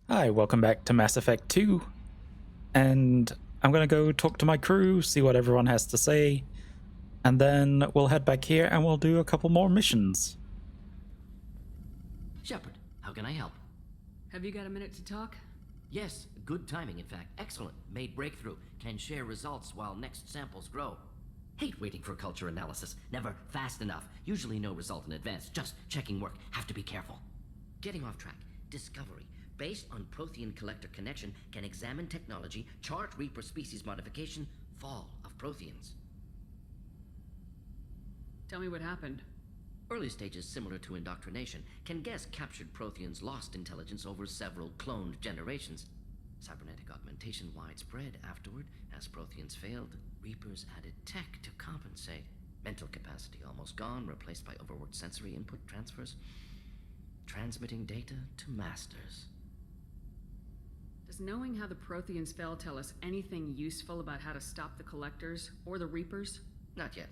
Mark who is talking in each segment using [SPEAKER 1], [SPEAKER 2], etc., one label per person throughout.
[SPEAKER 1] Hi, welcome back to Mass Effect 2. And I'm gonna go talk to my crew, see what everyone has to say, and then we'll head back here and we'll do a couple more missions.
[SPEAKER 2] Shepard, how can I help?
[SPEAKER 3] Have you got a minute to talk?
[SPEAKER 2] Yes, good timing, in fact. Excellent. Made breakthrough. Can share results while next samples grow. Hate waiting for culture analysis. Never fast enough. Usually no result in advance. Just checking work. Have to be careful. Getting off track. Discovery. Based on Prothean collector connection, can examine technology, chart Reaper species modification, fall of Protheans.
[SPEAKER 3] Tell me what happened.
[SPEAKER 2] Early stages similar to indoctrination, can guess captured Protheans lost intelligence over several cloned generations. Cybernetic augmentation widespread afterward. As Protheans failed, Reapers added tech to compensate. Mental capacity almost gone, replaced by overworked sensory input transfers. Transmitting data to masters.
[SPEAKER 3] Does knowing how the Protheans fell tell us anything useful about how to stop the Collectors or the Reapers?
[SPEAKER 2] Not yet.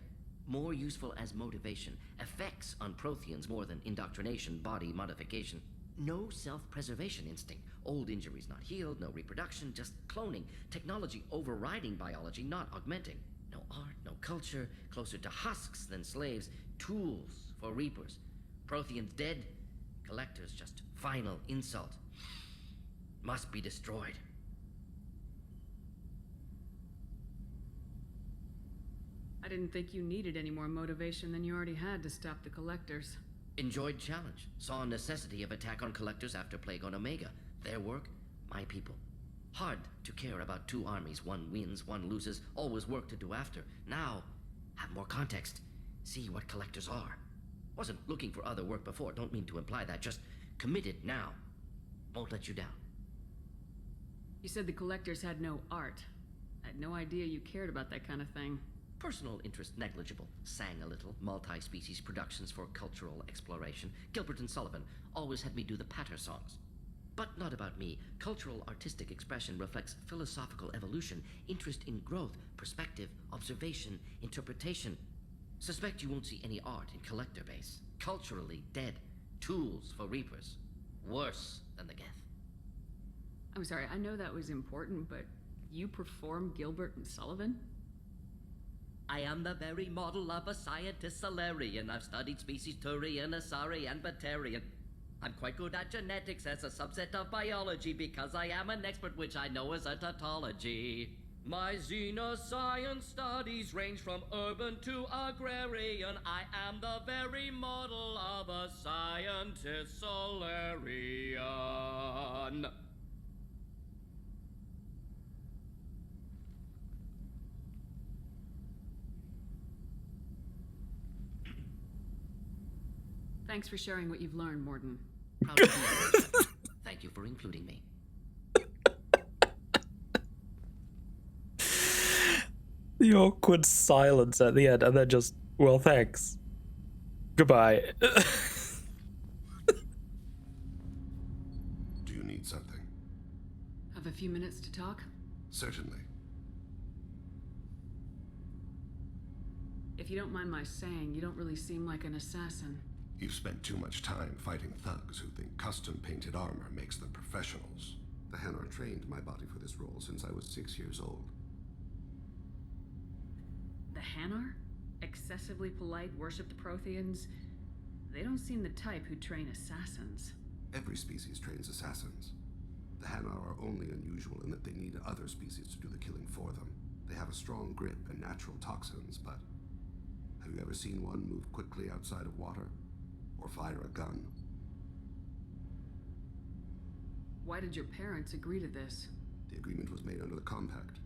[SPEAKER 2] More useful as motivation. Effects on Protheans more than indoctrination, body modification. No self-preservation instinct. Old injuries not healed, no reproduction, just cloning. Technology overriding biology, not augmenting. No art, no culture, closer to husks than slaves. Tools for Reapers. Protheans dead, Collectors just final insult. Must be destroyed.
[SPEAKER 3] I didn't think you needed any more motivation than you already had to stop the Collectors.
[SPEAKER 2] Enjoyed challenge. Saw necessity of attack on Collectors after Plague on Omega. Their work, my people. Hard to care about two armies. One wins, one loses. Always work to do after. Now, have more context. See what Collectors are. Wasn't looking for other work before. Don't mean to imply that. Just committed now. Won't let you down.
[SPEAKER 3] You said the Collectors had no art. I had no idea you cared about that kind of thing.
[SPEAKER 2] Personal interest negligible. Sang a little. Multi-species productions for cultural exploration. Gilbert and Sullivan always had me do the patter songs. But not about me. Cultural artistic expression reflects philosophical evolution, interest in growth, perspective, observation, interpretation. Suspect you won't see any art in Collector base. Culturally dead. Tools for Reapers. Worse than the Geth.
[SPEAKER 3] I'm sorry, I know that was important, but you perform Gilbert and Sullivan?
[SPEAKER 2] I am the very model of a scientist Solarian. I've studied species Turian, Asari, and Batarian. I'm quite good at genetics as a subset of biology because I am an expert, which I know is a tautology. My xenoscience studies range from urban to agrarian. I am the very model of a scientist Solarian.
[SPEAKER 3] Thanks for sharing what you've learned, Morden.
[SPEAKER 2] Proud to be here. Thank you for including me.
[SPEAKER 1] The awkward silence at the end, and then just, well, thanks. Goodbye.
[SPEAKER 4] Do you need something?
[SPEAKER 3] Have a few minutes to talk?
[SPEAKER 4] Certainly.
[SPEAKER 3] If you don't mind my saying, you don't really seem like an assassin.
[SPEAKER 4] You've spent too much time fighting thugs who think custom-painted armor makes them professionals. The Hanar trained my body for this role since I was 6 years old.
[SPEAKER 3] The Hanar? Excessively polite, worship the Protheans? They don't seem the type who train assassins.
[SPEAKER 4] Every species trains assassins. The Hanar are only unusual in that they need other species to do the killing for them. They have a strong grip and natural toxins, but have you ever seen one move quickly outside of water? Or fire a gun?
[SPEAKER 3] Why did your parents agree to this?
[SPEAKER 4] The agreement was made under the Compact.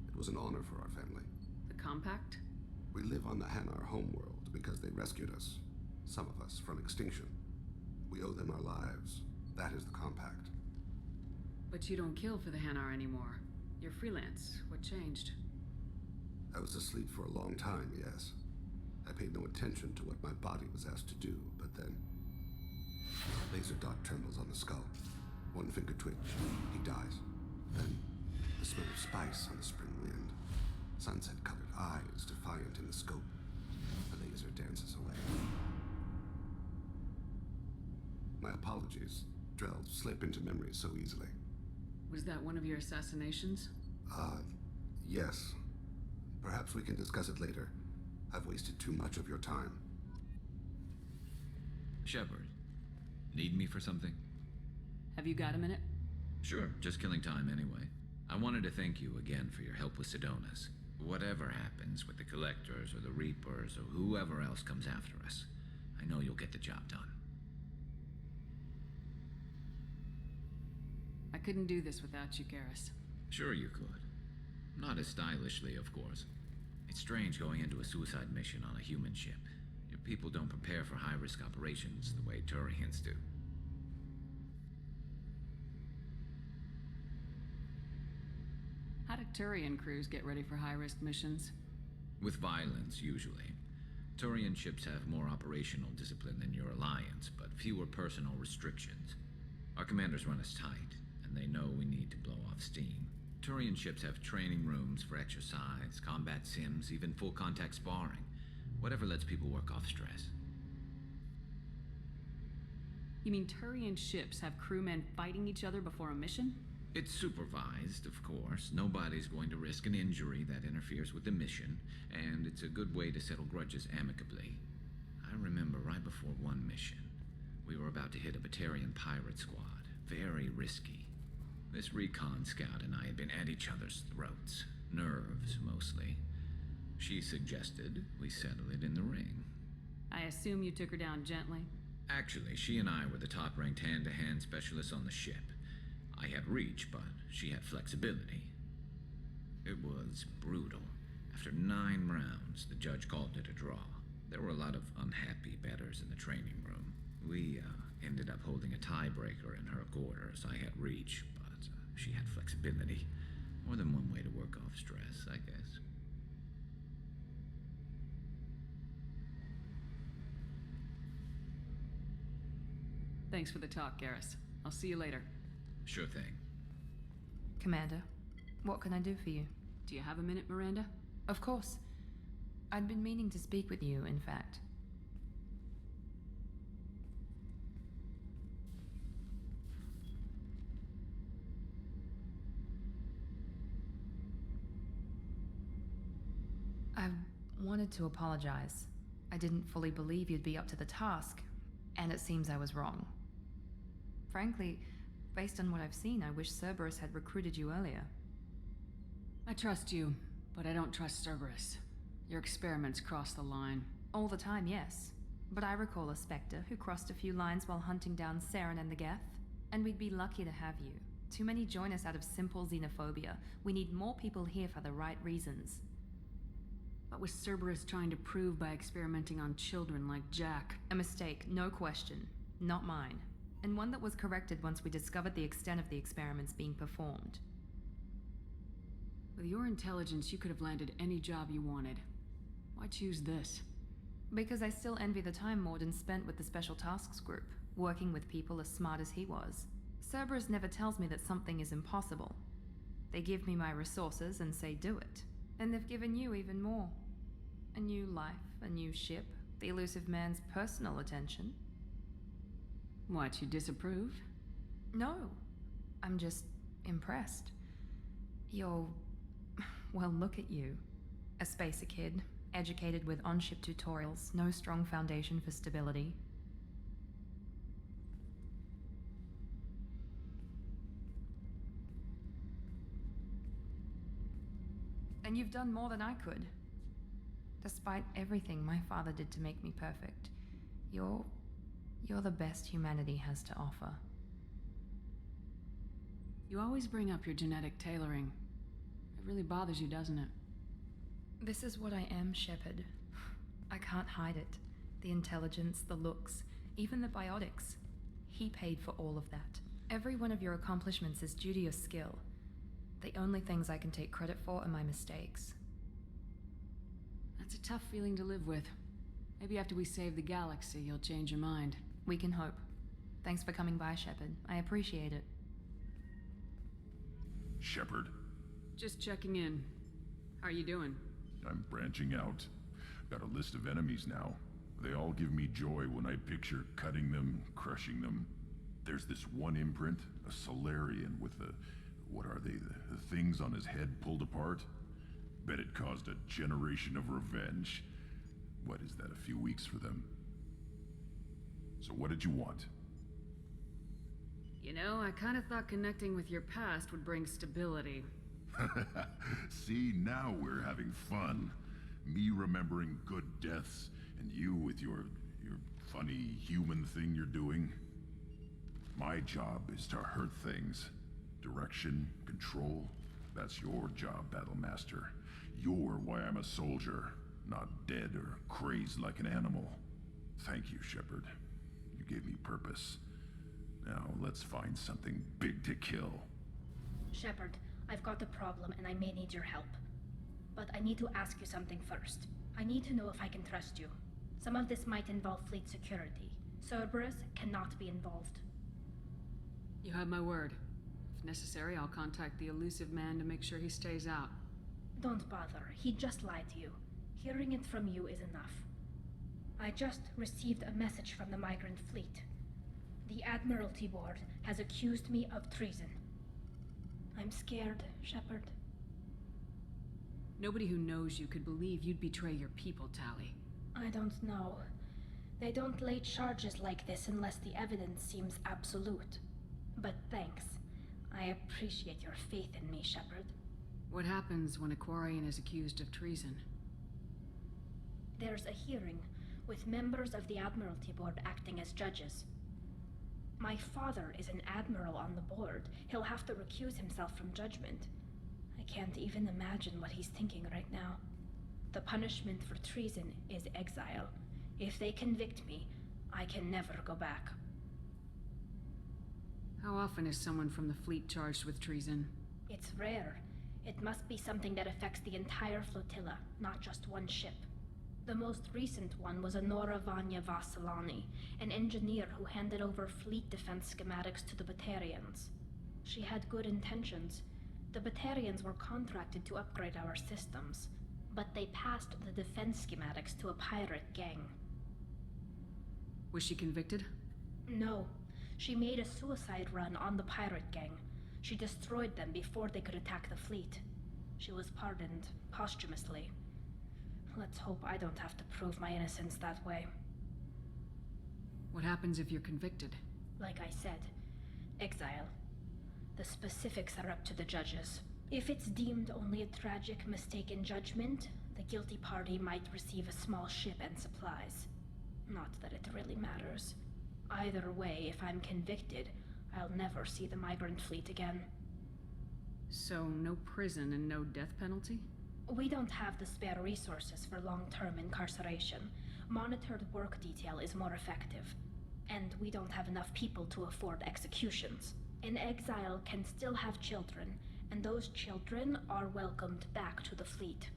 [SPEAKER 4] It was an honor for our family.
[SPEAKER 3] The Compact?
[SPEAKER 4] We live on the Hanar homeworld because they rescued us. Some of us from extinction. We owe them our lives. That is the Compact.
[SPEAKER 3] But you don't kill for the Hanar anymore. You're freelance. What changed?
[SPEAKER 4] I was asleep for a long time, yes. I paid no attention to what my body was asked to do, but then laser dot trembles on the skull. One finger twitch. He dies. Then the smell of spice on the spring wind. Sunset-colored eyes defiant in the scope. The laser dances away. My apologies. Drell slip into memory so easily.
[SPEAKER 3] Was that one of your assassinations?
[SPEAKER 4] Yes. Perhaps we can discuss it later. I've wasted too much of your time.
[SPEAKER 5] Shepard, need me for something?
[SPEAKER 3] Have you got a minute?
[SPEAKER 5] Sure, just killing time anyway. I wanted to thank you again for your help with Sedona's. Whatever happens with the Collectors or the Reapers or whoever else comes after us, I know you'll get the job done.
[SPEAKER 3] I couldn't do this without you, Garrus.
[SPEAKER 5] Sure you could. Not as stylishly, of course. It's strange going into a suicide mission on a human ship. Your people don't prepare for high-risk operations the way Turians do.
[SPEAKER 3] How do Turian crews get ready for high-risk missions?
[SPEAKER 5] With violence, usually. Turian ships have more operational discipline than your alliance, but fewer personal restrictions. Our commanders run us tight, and they know we need to blow off steam. Turian ships have training rooms for exercise, combat sims, even full-contact sparring. Whatever lets people work off stress.
[SPEAKER 3] You mean Turian ships have crewmen fighting each other before a mission?
[SPEAKER 5] It's supervised, of course. Nobody's going to risk an injury that interferes with the mission, and it's a good way to settle grudges amicably. I remember right before one mission, we were about to hit a Batarian pirate squad. Very risky. This recon scout and I had been at each other's throats. Nerves, mostly. She suggested we settle it in the ring.
[SPEAKER 3] I assume you took her down gently?
[SPEAKER 5] Actually, she and I were the top-ranked hand-to-hand specialists on the ship. I had reach, but she had flexibility. It was brutal. After 9 rounds, the judge called it a draw. There were a lot of unhappy bettors in the training room. We ended up holding a tiebreaker in her quarters. I had reach, but she had flexibility. More than one way to work off stress, I guess.
[SPEAKER 3] Thanks for the talk, Garrus. I'll see you later.
[SPEAKER 5] Sure thing.
[SPEAKER 6] Commander, what can I do for you?
[SPEAKER 3] Do you have a minute, Miranda?
[SPEAKER 6] Of course. I'd been meaning to speak with you, in fact. I wanted to apologize. I didn't fully believe you'd be up to the task, and it seems I was wrong. Frankly, based on what I've seen, I wish Cerberus had recruited you earlier.
[SPEAKER 3] I trust you, but I don't trust Cerberus. Your experiments cross the line.
[SPEAKER 6] All the time, yes. But I recall a Spectre who crossed a few lines while hunting down Saren and the Geth, and we'd be lucky to have you. Too many join us out of simple xenophobia. We need more people here for the right reasons.
[SPEAKER 3] What was Cerberus trying to prove by experimenting on children like Jack?
[SPEAKER 6] A mistake, no question. Not mine. And one that was corrected once we discovered the extent of the experiments being performed.
[SPEAKER 3] With your intelligence, you could have landed any job you wanted. Why choose this?
[SPEAKER 6] Because I still envy the time Morden spent with the Special Tasks Group, working with people as smart as he was. Cerberus never tells me that something is impossible. They give me my resources and say do it. And they've given you even more. A new life, a new ship, the elusive man's personal attention.
[SPEAKER 3] What, you disapprove?
[SPEAKER 6] No. I'm just impressed. You're... well, look at you. A spacer kid, educated with on-ship tutorials, no strong foundation for stability. And you've done more than I could. Despite everything my father did to make me perfect, you're the best humanity has to offer.
[SPEAKER 3] You always bring up your genetic tailoring. It really bothers you, doesn't it?
[SPEAKER 6] This is what I am, Shepard. I can't hide it. The intelligence, the looks, even the biotics. He paid for all of that. Every one of your accomplishments is due to your skill. The only things I can take credit for are my mistakes.
[SPEAKER 3] That's a tough feeling to live with. Maybe after we save the galaxy, you'll change your mind.
[SPEAKER 6] We can hope. Thanks for coming by, Shepard. I appreciate it.
[SPEAKER 7] Shepard,
[SPEAKER 3] Just checking in. How are you doing?
[SPEAKER 7] I'm branching out. Got a list of enemies now. They all give me joy when I picture cutting them, crushing them. There's this one imprint, a Solarian with the... what are they? The things on his head pulled apart? Bet it caused a generation of revenge. What is that, a few weeks for them? So what did you want?
[SPEAKER 3] You know, I kind of thought connecting with your past would bring stability.
[SPEAKER 7] See, now we're having fun. Me remembering good deaths, and you with your funny human thing you're doing. My job is to hurt things. Direction, control, that's your job, Battlemaster. You're why I'm a soldier, not dead or crazed like an animal. Thank you, Shepard. You gave me purpose. Now, let's find something big to kill.
[SPEAKER 8] Shepard, I've got a problem and I may need your help. But I need to ask you something first. I need to know if I can trust you. Some of this might involve fleet security. Cerberus cannot be involved.
[SPEAKER 3] You have my word. If necessary, I'll contact the elusive man to make sure he stays out.
[SPEAKER 8] Don't bother. He just lied to you. Hearing it from you is enough. I just received a message from the migrant fleet. The Admiralty Board has accused me of treason. I'm scared, Shepard.
[SPEAKER 3] Nobody who knows you could believe you'd betray your people, Tally.
[SPEAKER 8] I don't know. They don't lay charges like this unless the evidence seems absolute. But thanks. I appreciate your faith in me, Shepard.
[SPEAKER 3] What happens when a Quarian is accused of treason?
[SPEAKER 8] There's a hearing, with members of the Admiralty Board acting as judges. My father is an admiral on the board. He'll have to recuse himself from judgment. I can't even imagine what he's thinking right now. The punishment for treason is exile. If they convict me, I can never go back.
[SPEAKER 3] How often is someone from the fleet charged with treason?
[SPEAKER 8] It's rare. It must be something that affects the entire flotilla, not just one ship. The most recent one was Honora Vanya Vassilani, an engineer who handed over fleet defense schematics to the Batarians. She had good intentions. The Batarians were contracted to upgrade our systems, but they passed the defense schematics to a pirate gang.
[SPEAKER 3] Was she convicted?
[SPEAKER 8] No. She made a suicide run on the pirate gang. She destroyed them before they could attack the fleet. She was pardoned posthumously. Let's hope I don't have to prove my innocence that way.
[SPEAKER 3] What happens if you're convicted?
[SPEAKER 8] Like I said, exile. The specifics are up to the judges. If it's deemed only a tragic mistake in judgment, the guilty party might receive a small ship and supplies. Not that it really matters. Either way, if I'm convicted, I'll never see the migrant fleet again.
[SPEAKER 3] So, no prison and no death penalty?
[SPEAKER 8] We don't have the spare resources for long-term incarceration. Monitored work detail is more effective. And we don't have enough people to afford executions. An exile can still have children, and those children are welcomed back to the fleet.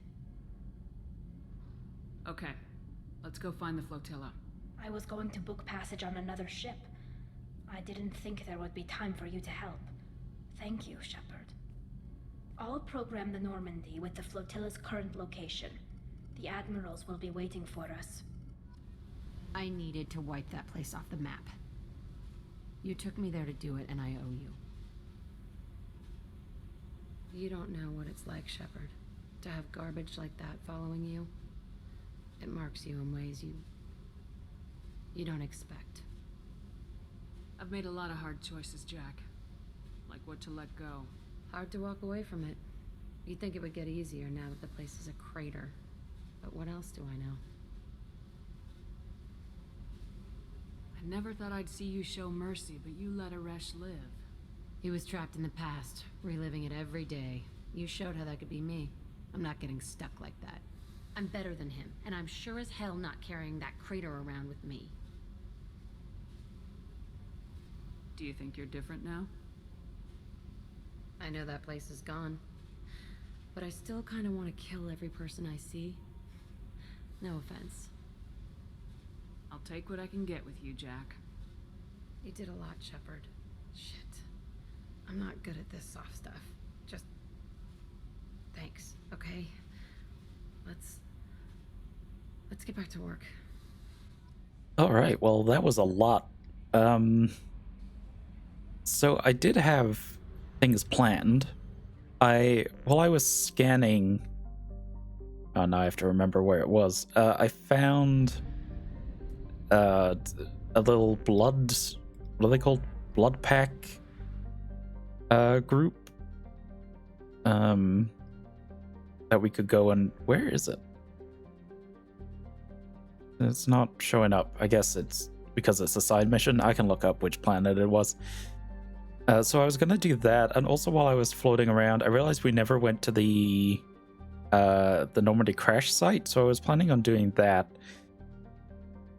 [SPEAKER 3] Okay, let's go find the flotilla.
[SPEAKER 8] I was going to book passage on another ship. I didn't think there would be time for you to help. Thank you, Shepard. I'll program the Normandy with the flotilla's current location. The admirals will be waiting for us.
[SPEAKER 9] I needed to wipe that place off the map. You took me there to do it, and I owe you. You don't know what it's like, Shepard, to have garbage like that following you. It marks you in ways you don't expect.
[SPEAKER 3] I've made a lot of hard choices, Jack. Like what to let go.
[SPEAKER 9] Hard to walk away from it. You'd think it would get easier now that the place is a crater. But what else do I know?
[SPEAKER 3] I never thought I'd see you show mercy, but you let Aresh live.
[SPEAKER 9] He was trapped in the past, reliving it every day. You showed how that could be me. I'm not getting stuck like that. I'm better than him, and I'm sure as hell not carrying that crater around with me.
[SPEAKER 3] Do you think you're different now?
[SPEAKER 9] I know that place is gone. But I still kind of want to kill every person I see. No offense.
[SPEAKER 3] I'll take what I can get with you, Jack.
[SPEAKER 9] You did a lot, Shepard. Shit. I'm not good at this soft stuff. Just... thanks, okay? Let's get back to work.
[SPEAKER 1] All right, well, that was a lot. So I did have things planned. While I was scanning, oh, now I have to remember where it was. I found a little blood, what are they called? Blood pack group. That we could go and where is it? It's not showing up. I guess it's because it's a side mission. I can look up which planet it was. So I was gonna do that, and also while I was floating around, I realized we never went to the Normandy crash site, so I was planning on doing that.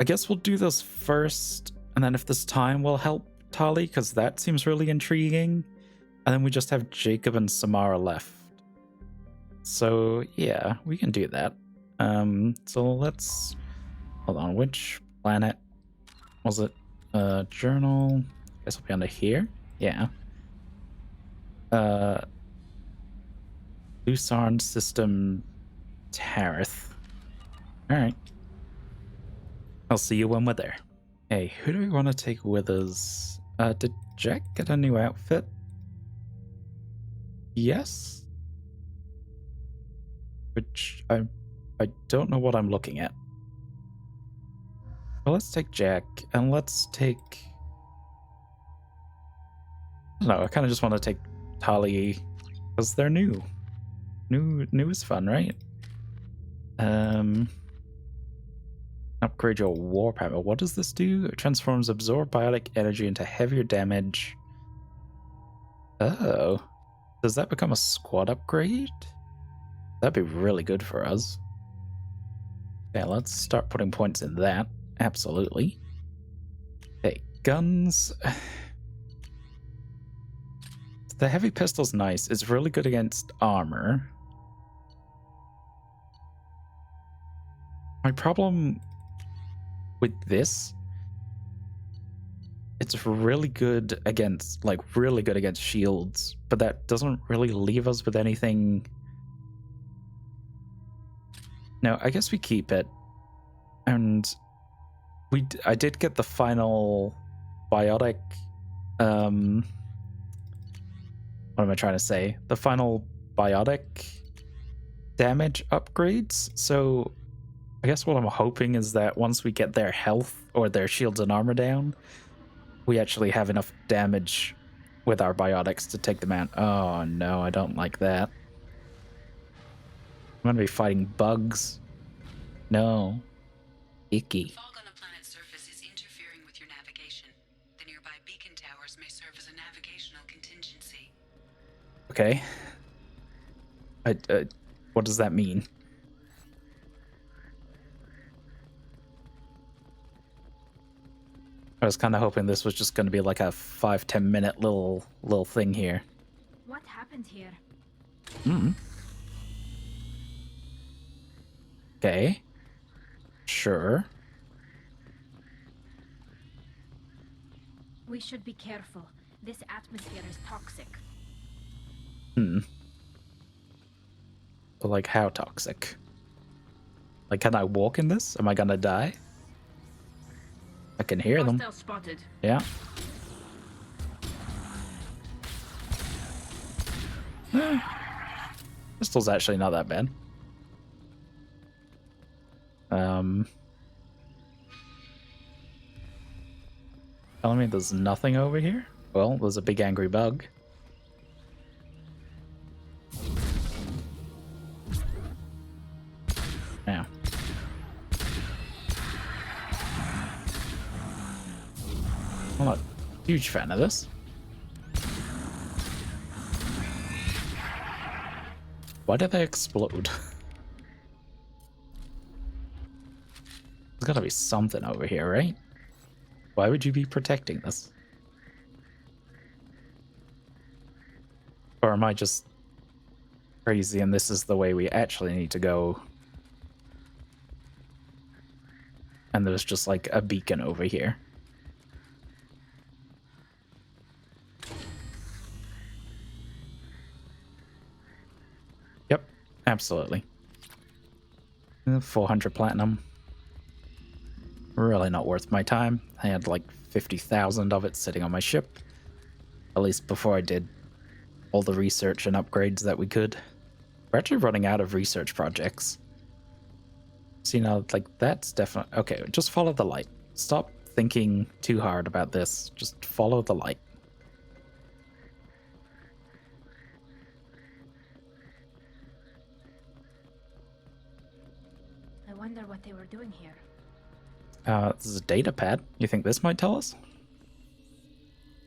[SPEAKER 1] I guess we'll do this first, and then if there's time, we'll help Tali, because that seems really intriguing. And then we just have Jacob and Samara left. So yeah, we can do that. So let's hold on. Which planet was it? Journal. I guess it'll be under here. Yeah. Lucerne system Tarith. Alright. I'll see you when we're there. Hey, who do we want to take with us? Did Jack get a new outfit? Yes? Which I don't know what I'm looking at. Well, let's take Jack, and let's take... I don't know, I kind of just want to take Tali, because they're new. New is fun, right? Upgrade your warp hammer. What does this do? It transforms absorbed biotic energy into heavier damage. Oh. Does that become a squad upgrade? That'd be really good for us. Okay, let's start putting points in that. Absolutely. Okay, guns. The heavy pistol's nice. It's really good against armor. My problem with this, it's really good against, really good against shields, but that doesn't really leave us with anything. No, I guess we keep it. And I did get the final biotic, what am I trying to say? The final biotic damage upgrades, so I guess what I'm hoping is that once we get their health or their shields and armor down, we actually have enough damage with our biotics to take them out. Oh no, I don't like that. I'm gonna be fighting bugs. No. Icky.
[SPEAKER 10] Fog on the planet's surface is interfering with your navigation. The nearby beacon towers may serve as a navigational contingency.
[SPEAKER 1] Okay. What does that mean? I was kind of hoping this was just going to be like a 5-10 minute little thing here.
[SPEAKER 8] What happened here?
[SPEAKER 1] Okay. Sure.
[SPEAKER 8] We should be careful. This atmosphere is toxic.
[SPEAKER 1] But like, how toxic? Like, can I walk in this? Am I gonna die? I can hear them.
[SPEAKER 3] Hostile spotted.
[SPEAKER 1] Yeah. Pistol's actually not that bad. Telling me there's nothing over here? Well, there's a big angry bug. Now. I'm not a huge fan of this. Why did they explode? There's gotta be something over here, right? Why would you be protecting this? Or am I just crazy and this is the way we actually need to go? And there's just like a beacon over here. Yep, absolutely. 400 platinum. Really not worth my time. I had like 50,000 of it sitting on my ship. At least before I did all the research and upgrades that we could. We're actually running out of research projects. See, now, like, that's definitely... Okay, just follow the light. Stop thinking too hard about this. Just follow the light.
[SPEAKER 8] I wonder what they were doing here.
[SPEAKER 1] This is a data pad. You think this might tell us?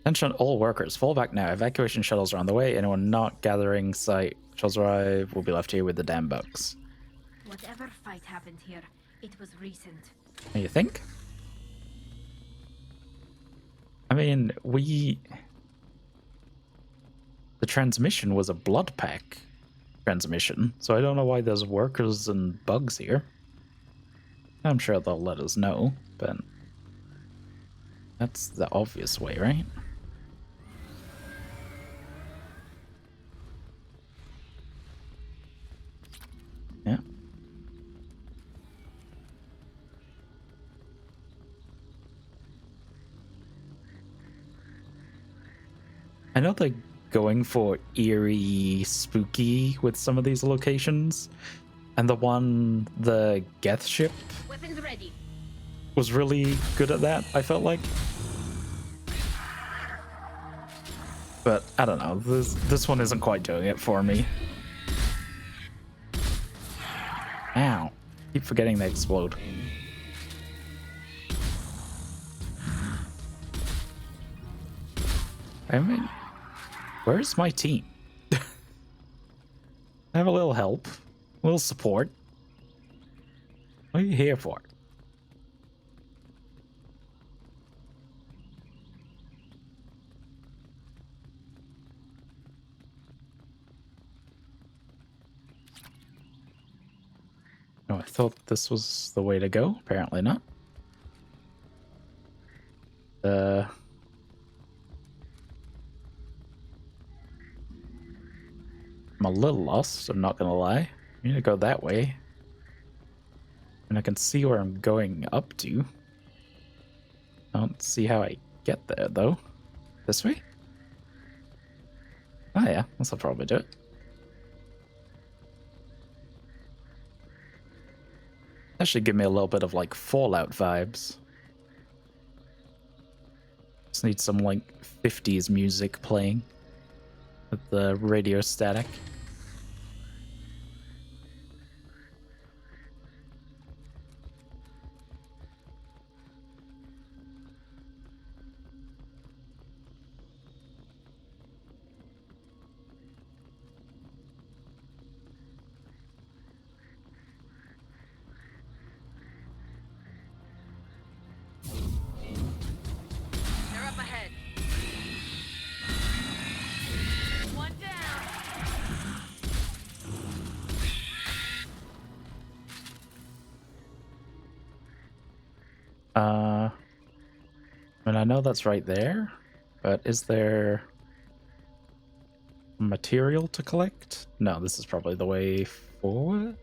[SPEAKER 1] Attention all workers. Fall back now. Evacuation shuttles are on the way. Anyone not gathering site shuttles arrive will be left here with the damn bugs.
[SPEAKER 8] Whatever fight happened here, it was recent.
[SPEAKER 1] You think? I mean, the transmission was a blood pack transmission, so I don't know why there's workers and bugs here. I'm sure they'll let us know, but that's the obvious way, right? Yeah. I know they're going for eerie, spooky with some of these locations, and the Geth ship
[SPEAKER 8] Weapons ready.
[SPEAKER 1] was really good at that, I felt like. But I don't know, this one isn't quite doing it for me. Ow. Keep forgetting they explode. I mean, where's my team? I have a little help, a little support. What are you here for? Oh, I thought this was the way to go. Apparently not. I'm a little lost, I'm not gonna lie. I need to go that way. And I can see where I'm going up to. I don't see how I get there, though. This way? Oh yeah, this'll probably do it. That should give me a little bit of, like, Fallout vibes. Just need some, like, 50s music playing with the radio static.
[SPEAKER 3] They're up ahead. One down.
[SPEAKER 1] I mean, I know that's right there, but is there material to collect? No, this is probably the way forward.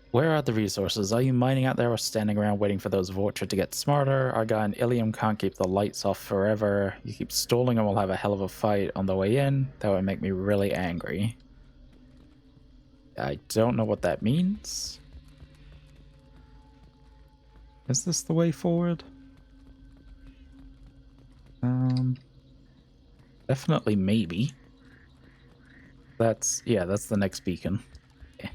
[SPEAKER 1] Where are the resources? Are you mining out there or standing around waiting for those Vorcha to get smarter? Our guy in Ilium can't keep the lights off forever. You keep stalling and we'll have a hell of a fight on the way in. That would make me really angry. I don't know what that means. Is this the way forward? Definitely maybe. That's the next beacon. Yeah.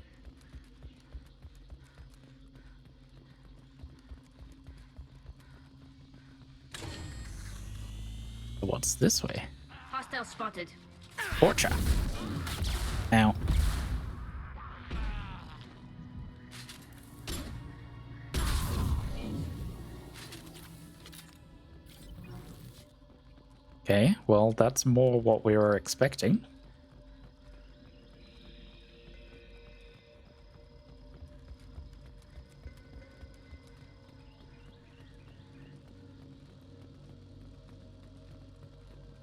[SPEAKER 1] What's this way?
[SPEAKER 8] Hostile spotted.
[SPEAKER 1] Torture. Ow. Okay, well, that's more what we were expecting.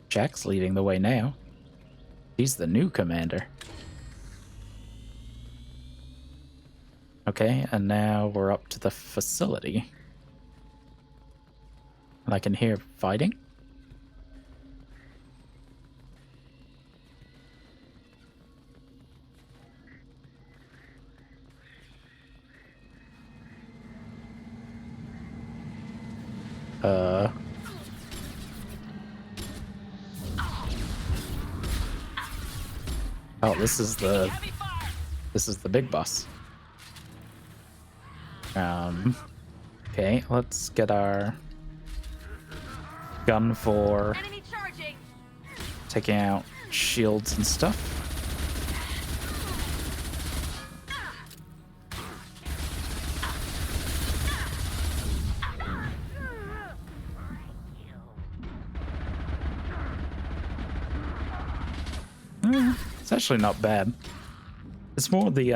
[SPEAKER 1] Jack's leading the way now. He's the new commander. Okay, and now we're up to the facility. And I can hear fighting. Oh, this is the big boss. Okay, let's get our gun for taking out shields and stuff. It's actually not bad. It's more the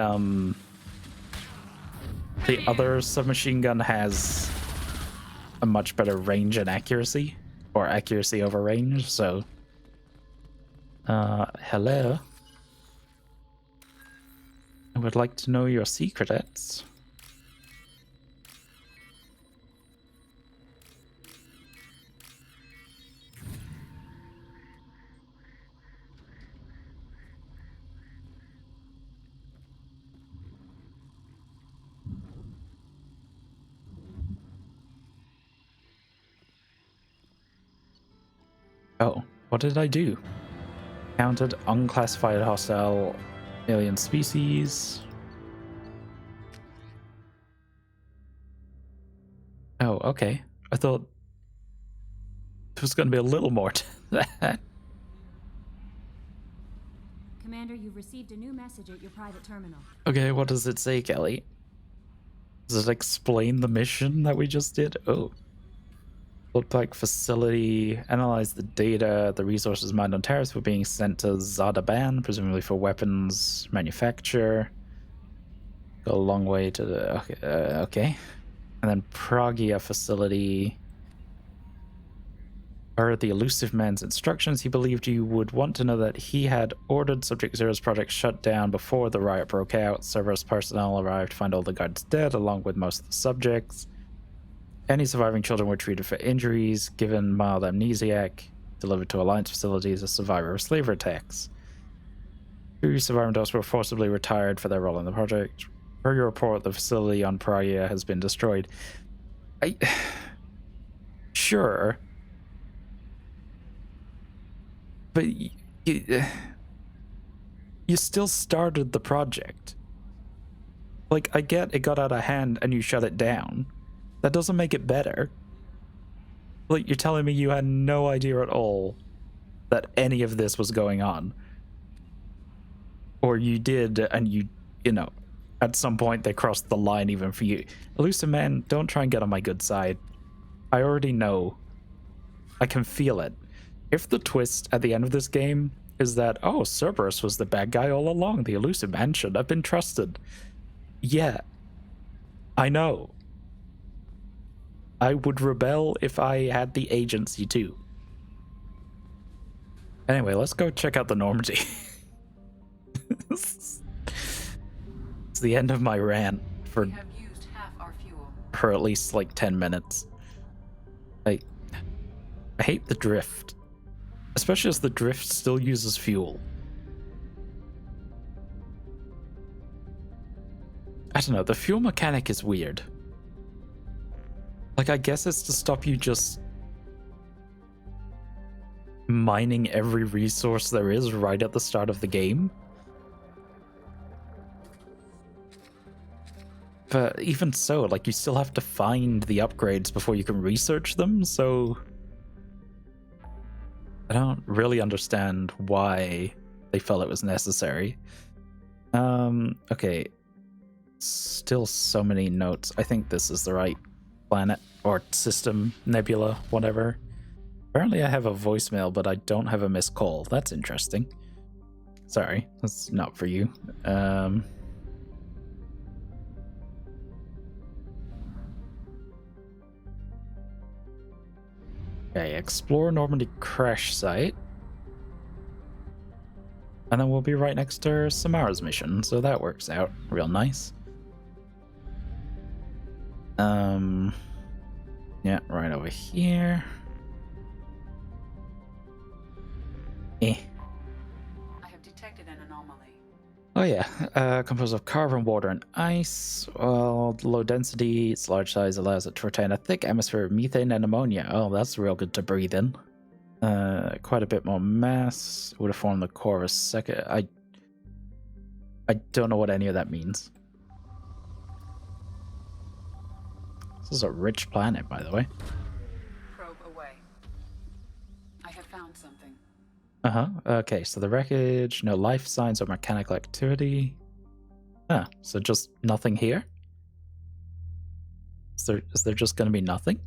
[SPEAKER 1] other submachine gun has a much better range and accuracy, or accuracy over range, so hello. I would like to know your secrets. Oh, what did I do? Counted unclassified hostile alien species. Oh, okay. I thought there was going to be a little more to that.
[SPEAKER 11] Commander, you've received a new message at your private terminal.
[SPEAKER 1] Okay, what does it say, Kelly? Does it explain the mission that we just did? Oh. Looked like facility, analyze the data, the resources mined on Terrace were being sent to Zadaban, presumably for weapons manufacture. Go a long way to the... okay. And then Pragia facility. Per the elusive man's instructions, he believed you would want to know that he had ordered Subject Zero's project shut down before the riot broke out. Cerberus personnel arrived to find all the guards dead, along with most of the subjects. Any surviving children were treated for injuries, given mild amnesiac, delivered to Alliance facilities as survivor of slavery attacks. 2 surviving adults were forcibly retired for their role in the project. Per your report, the facility on Praia has been destroyed. Sure. But you still started the project. Like, I get it got out of hand and you shut it down. That doesn't make it better. Like, you're telling me you had no idea at all that any of this was going on. Or you did, and you know, at some point they crossed the line even for you. Elusive man, don't try and get on my good side. I already know. I can feel it. If the twist at the end of this game is that, oh, Cerberus was the bad guy all along, the Elusive man should have been trusted. Yeah. I know. I would rebel if I had the agency too. Anyway, let's go check out the Normandy. It's the end of my rant for at least like 10 minutes. I hate the drift. Especially as the drift still uses fuel. I don't know, the fuel mechanic is weird. Like, I guess it's to stop you just mining every resource there is right at the start of the game. But even so, like, you still have to find the upgrades before you can research them, so I don't really understand why they felt it was necessary. Okay. Still so many notes. I think this is the right planet or system, nebula, whatever. Apparently I have a voicemail, but I don't have a missed call. That's interesting. Sorry, that's not for you. Okay, explore Normandy crash site. And then we'll be right next to Samara's mission, so that works out real nice. Yeah, right over here. Eh.
[SPEAKER 10] I have detected an anomaly.
[SPEAKER 1] Oh yeah, composed of carbon, water, and ice. Well, low density, its large size allows it to retain a thick atmosphere of methane and ammonia. Oh, that's real good to breathe in. Quite a bit more mass. Would have formed the core of a second. I don't know what any of that means. This is a rich planet, by the way.
[SPEAKER 10] Probe away. I have found something.
[SPEAKER 1] Uh-huh. Okay, so the wreckage, no life signs or mechanical activity. Ah, so just nothing here? Is there just gonna be nothing?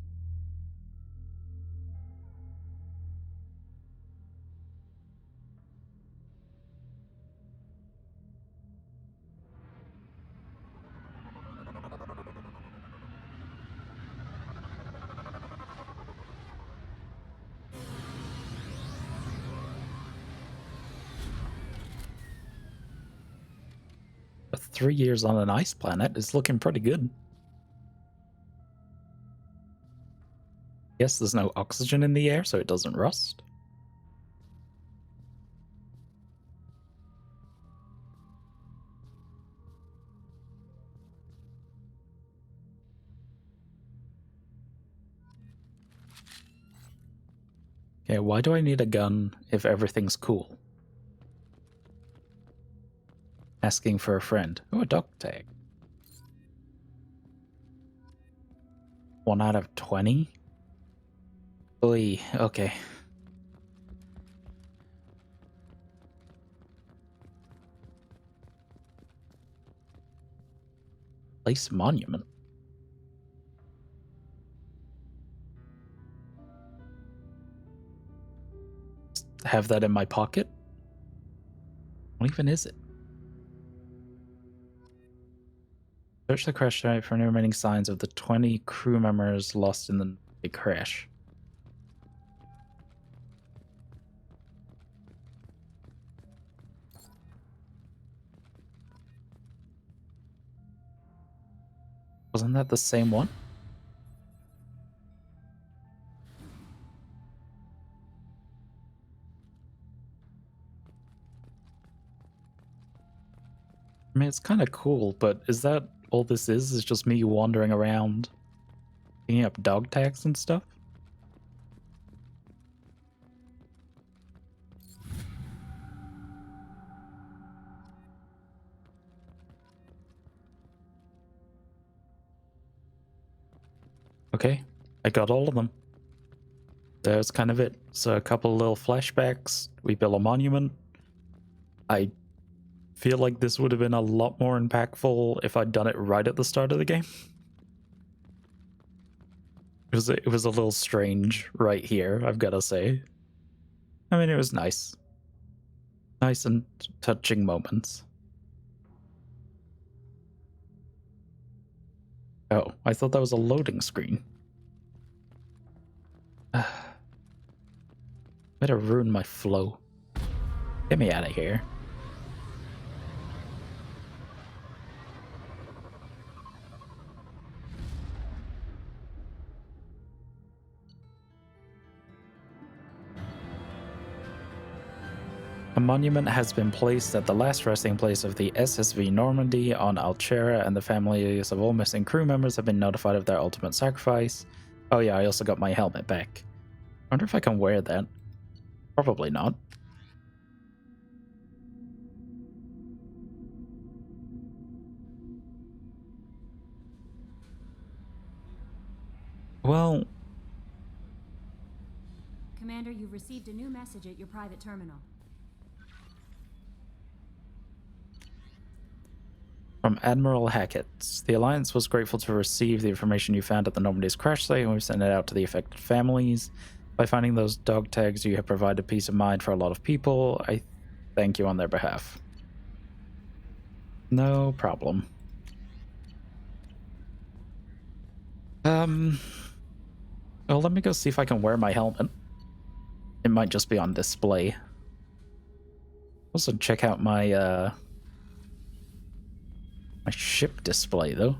[SPEAKER 1] But 3 years on an ice planet is looking pretty good. Guess there's no oxygen in the air, so it doesn't rust. Okay, why do I need a gun if everything's cool? Asking for a friend. Oh, a dog tag. 1 out of 20? Oy, okay. Place monument. Have that in my pocket? What even is it? Search the crash site for any remaining signs of the 20 crew members lost in the big crash. Wasn't that the same one? I mean, it's kind of cool, but is that all this is? Is just me wandering around, picking up dog tags and stuff? Okay, I got all of them. There's kind of it. So a couple little flashbacks. We built a monument. I feel like this would have been a lot more impactful if I'd done it right at the start of the game. It was a little strange right here, I've got to say. I mean, it was nice. Nice and touching moments. Oh, I thought that was a loading screen. Better ruin my flow. Get me out of here. A monument has been placed at the last resting place of the SSV Normandy on Altera, and the families of all missing crew members have been notified of their ultimate sacrifice. Oh yeah, I also got my helmet back. I wonder if I can wear that. Probably not. Well...
[SPEAKER 11] Commander, you've received a new message at your private terminal.
[SPEAKER 1] From Admiral Hackett. The Alliance was grateful to receive the information you found at the Normandy's crash site, and we've sent it out to the affected families. By finding those dog tags, you have provided peace of mind for a lot of people. I thank you on their behalf. No problem. Well, let me go see if I can wear my helmet. It might just be on display. Also check out my, my ship display, though.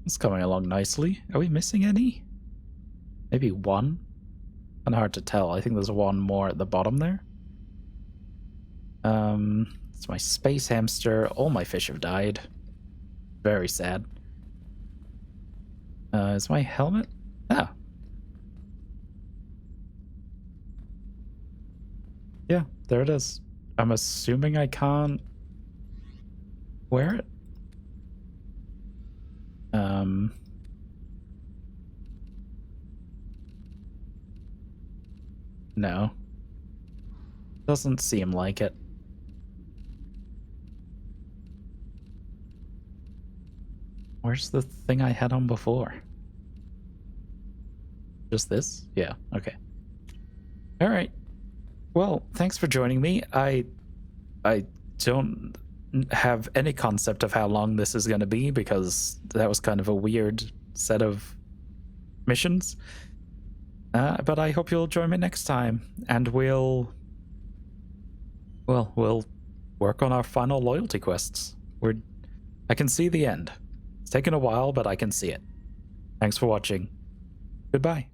[SPEAKER 1] It's coming along nicely. Are we missing any? Maybe one? Kind of hard to tell. I think there's one more at the bottom there. It's my space hamster. All my fish have died. Very sad. Is my helmet? Ah. Yeah, there it is. I'm assuming I can't wear it. No. Doesn't seem like it. Where's the thing I had on before? Just this? Yeah, okay. Alright. Well, thanks for joining me. I don't have any concept of how long this is going to be because that was kind of a weird set of missions. But I hope you'll join me next time, and we'll work on our final loyalty quests. I can see the end. It's taken a while, but I can see it. Thanks for watching. Goodbye.